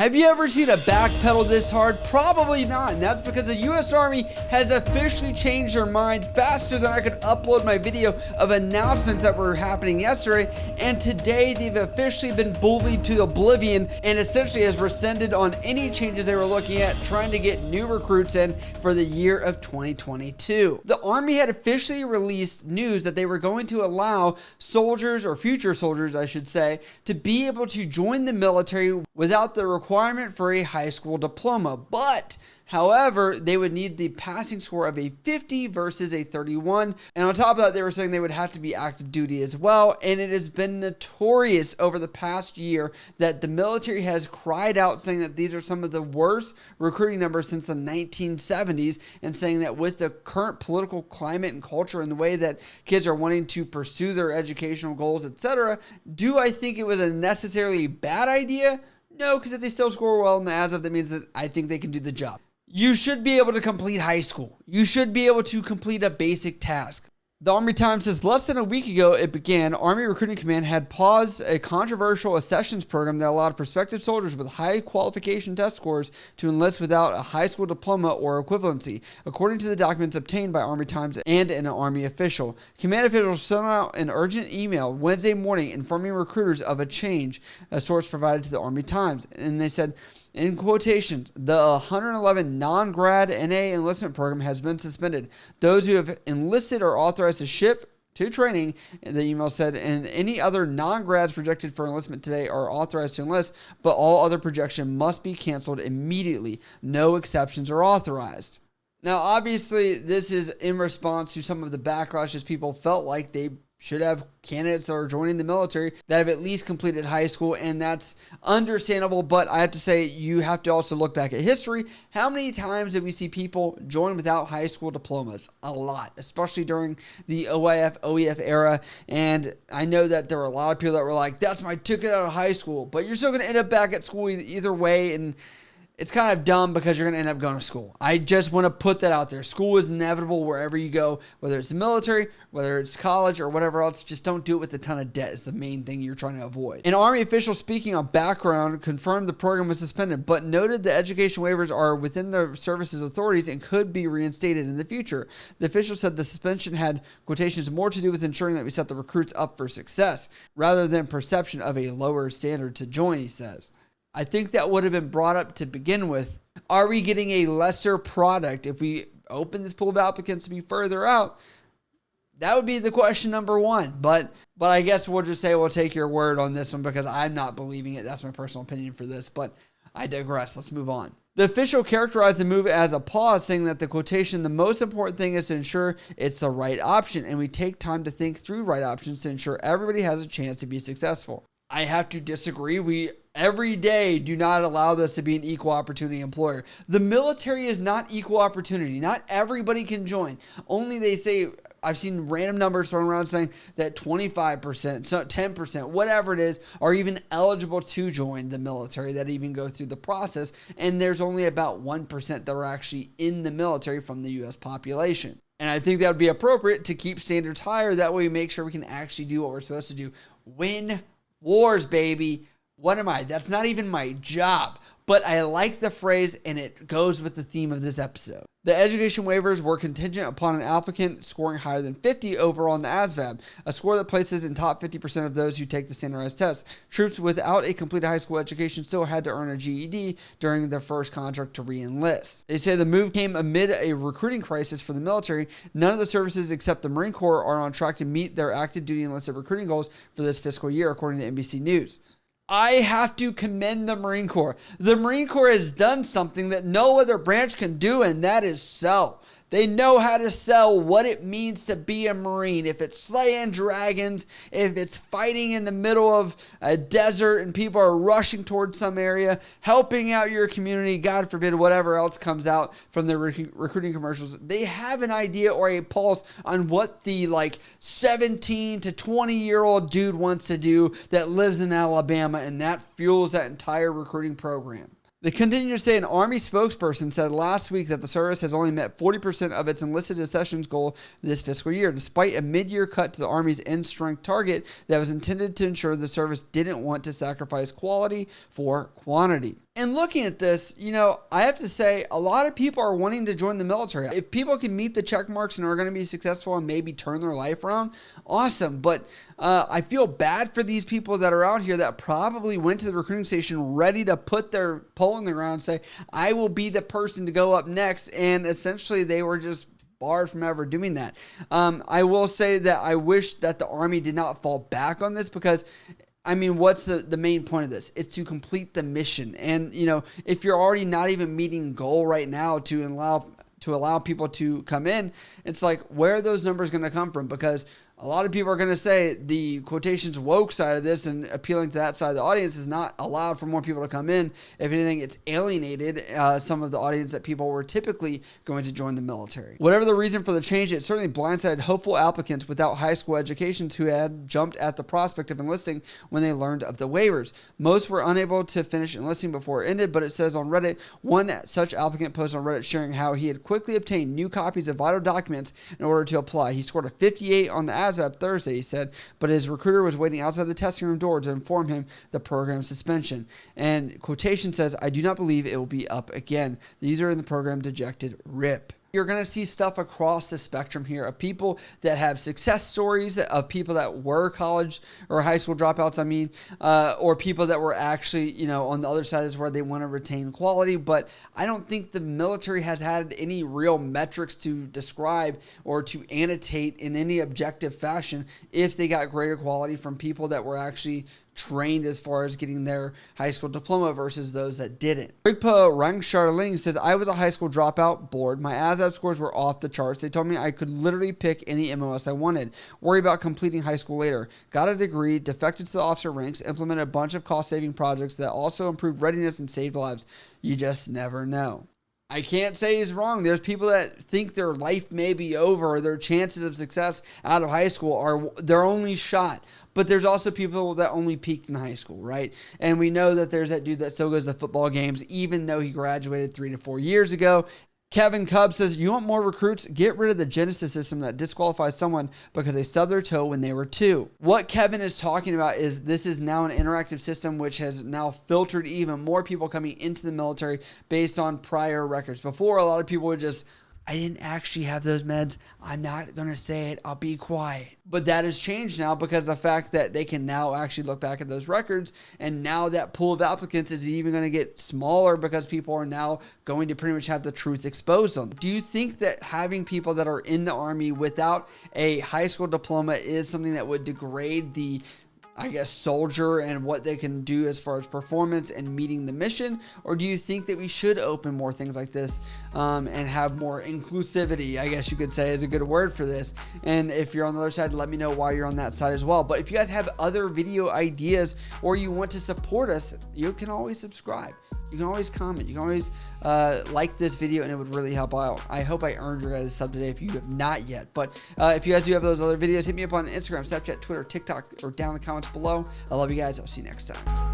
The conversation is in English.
Have you ever seen a backpedal this hard? Probably not, and that's because the U.S. Army has officially changed their mind faster than I could upload my video of announcements that were happening yesterday, and today they've officially been bullied to oblivion and essentially has rescinded on any changes they were looking at trying to get new recruits in for the year of 2022. The Army had officially released news that they were going to allow soldiers, or future soldiers I should say, to be able to join the military without the requirement for a high school diploma. But however, they would need the passing score of a 50 versus a 31. And on top of that, they were saying they would have to be active duty as well. And it has been notorious over the past year that the military has cried out saying that these are some of the worst recruiting numbers since the 1970s, and saying that with the current political climate and culture and the way that kids are wanting to pursue their educational goals, etc., do I think it was a necessarily bad idea? No, because if they still score well in the ASVAB, that means that I think they can do the job. You should be able to complete high school. You should be able to complete a basic task. The Army Times says less than a week ago it began, Army Recruiting Command had paused a controversial accessions program that allowed prospective soldiers with high qualification test scores to enlist without a high school diploma or equivalency, according to the documents obtained by Army Times and an Army official. Command officials sent out an urgent email Wednesday morning informing recruiters of a change, a source provided to the Army Times. And they said, in quotations, the 111 non-grad NA enlistment program has been suspended. Those who have enlisted are authorized to ship to training, the email said, and any other non-grads projected for enlistment today are authorized to enlist, but all other projection must be canceled immediately. No exceptions are authorized. Now, obviously, this is in response to some of the backlash as people felt like they should have candidates that are joining the military that have at least completed high school, and that's understandable, but I have to say you have to also look back at history. How many times did we see people join without high school diplomas? A lot, especially during the OIF, OEF era, and I know that there were a lot of people that were like, that's my ticket out of high school, but you're still going to end up back at school either way, and it's kind of dumb because you're going to end up going to school. I just want to put that out there. School is inevitable wherever you go, whether it's the military, whether it's college, or whatever else. Just don't do it with a ton of debt is the main thing you're trying to avoid. An Army official speaking on background confirmed the program was suspended, but noted the education waivers are within the service's authorities and could be reinstated in the future. The official said the suspension had, quotations, more to do with ensuring that we set the recruits up for success, rather than perception of a lower standard to join, he says. I think that would have been brought up to begin with. Are we getting a lesser product if we open this pool of applicants to be further out? That would be the question number one. But I guess we'll just say we'll take your word on this one because I'm not believing it. That's my personal opinion for this, but I digress. Let's move on. The official characterized the move as a pause, saying that the quotation, the most important thing is to ensure it's the right option, and we take time to think through right options to ensure everybody has a chance to be successful. I have to disagree. We every day do not allow this to be an equal opportunity employer. The military is not equal opportunity. Not everybody can join. Only they say, I've seen random numbers thrown around saying that 25%, so 10%, whatever it is, are even eligible to join the military, that even go through the process. And there's only about 1% that are actually in the military from the U.S. population. And I think that would be appropriate to keep standards higher. That way we make sure we can actually do what we're supposed to do. Win wars, baby. What am I? That's not even my job. But I like the phrase, and it goes with the theme of this episode. The education waivers were contingent upon an applicant scoring higher than 50 overall in the ASVAB, a score that places in top 50% of those who take the standardized test. Troops without a completed high school education still had to earn a GED during their first contract to re-enlist. They say the move came amid a recruiting crisis for the military. None of the services except the Marine Corps are on track to meet their active duty enlisted recruiting goals for this fiscal year, according to NBC News. I have to commend the Marine Corps. The Marine Corps has done something that no other branch can do, and that is sell. They know how to sell what it means to be a Marine. If it's slaying dragons, if it's fighting in the middle of a desert and people are rushing towards some area, helping out your community, God forbid, whatever else comes out from the recruiting commercials, they have an idea or a pulse on what the 17 to 20-year-old dude wants to do that lives in Alabama, and that fuels that entire recruiting program. They continue to say an Army spokesperson said last week that the service has only met 40% of its enlisted accessions goal this fiscal year, despite a mid-year cut to the Army's end strength target that was intended to ensure the service didn't want to sacrifice quality for quantity. And looking at this, you know, I have to say a lot of people are wanting to join the military. If people can meet the check marks and are going to be successful and maybe turn their life around, awesome. But I feel bad for these people that are out here that probably went to the recruiting station ready to put their pole in the ground and say, I will be the person to go up next. And essentially they were just barred from ever doing that. I will say that I wish that the Army did not fall back on this, because I mean, what's the main point of this? It's to complete the mission. And, you know, if you're already not even meeting goal right now to allow people to come in, it's like, where are those numbers going to come from? Because a lot of people are going to say the quotations woke side of this and appealing to that side of the audience is not allowed for more people to come in. If anything, it's alienated some of the audience that people were typically going to join the military. Whatever the reason for the change, it certainly blindsided hopeful applicants without high school educations who had jumped at the prospect of enlisting when they learned of the waivers. Most were unable to finish enlisting before it ended, but it says on Reddit, one such applicant posted on Reddit sharing how he had quickly obtained new copies of vital documents in order to apply. He scored a 58 on the ASVAB Thursday, he said, but his recruiter was waiting outside the testing room door to inform him the program suspension. And quotation says, I do not believe it will be up again. The user in the program dejected, rip. You're going to see stuff across the spectrum here of people that have success stories, of people that were college or high school dropouts, or people that were actually, you know, on the other side is where they want to retain quality. But I don't think the military has had any real metrics to describe or to annotate in any objective fashion if they got greater quality from people that were actually trained as far as getting their high school diploma versus those that didn't. Rigpa Rangsharling says, I was a high school dropout, bored. My ASVAB scores were off the charts. They told me I could literally pick any MOS I wanted. Worry about completing high school later. Got a degree, defected to the officer ranks, implemented a bunch of cost-saving projects that also improved readiness and saved lives. You just never know. I can't say he's wrong. There's people that think their life may be over, or their chances of success out of high school are their only shot. But there's also people that only peaked in high school, right? And we know that there's that dude that still goes to football games, even though he graduated 3 to 4 years ago. Kevin Cubb says, you want more recruits? Get rid of the Genesis system that disqualifies someone because they stubbed their toe when they were 2. What Kevin is talking about is this is now an interactive system which has now filtered even more people coming into the military based on prior records. Before, a lot of people would just, I didn't actually have those meds. I'm not going to say it. I'll be quiet. But that has changed now because of the fact that they can now actually look back at those records. And now that pool of applicants is even going to get smaller because people are now going to pretty much have the truth exposed on them. Do you think that having people that are in the Army without a high school diploma is something that would degrade the, I guess, soldier and what they can do as far as performance and meeting the mission? Or do you think that we should open more things like this and have more inclusivity, I guess you could say is a good word for this? And if you're on the other side, let me know why you're on that side as well. But if you guys have other video ideas or you want to support us, you can always subscribe. You can always comment. You can always like this video, and it would really help out. I hope I earned your guys' sub today if you have not yet. But if you guys do have those other videos, hit me up on Instagram, Snapchat, Twitter, TikTok, or down in the comments below. I love you guys. I'll see you next time.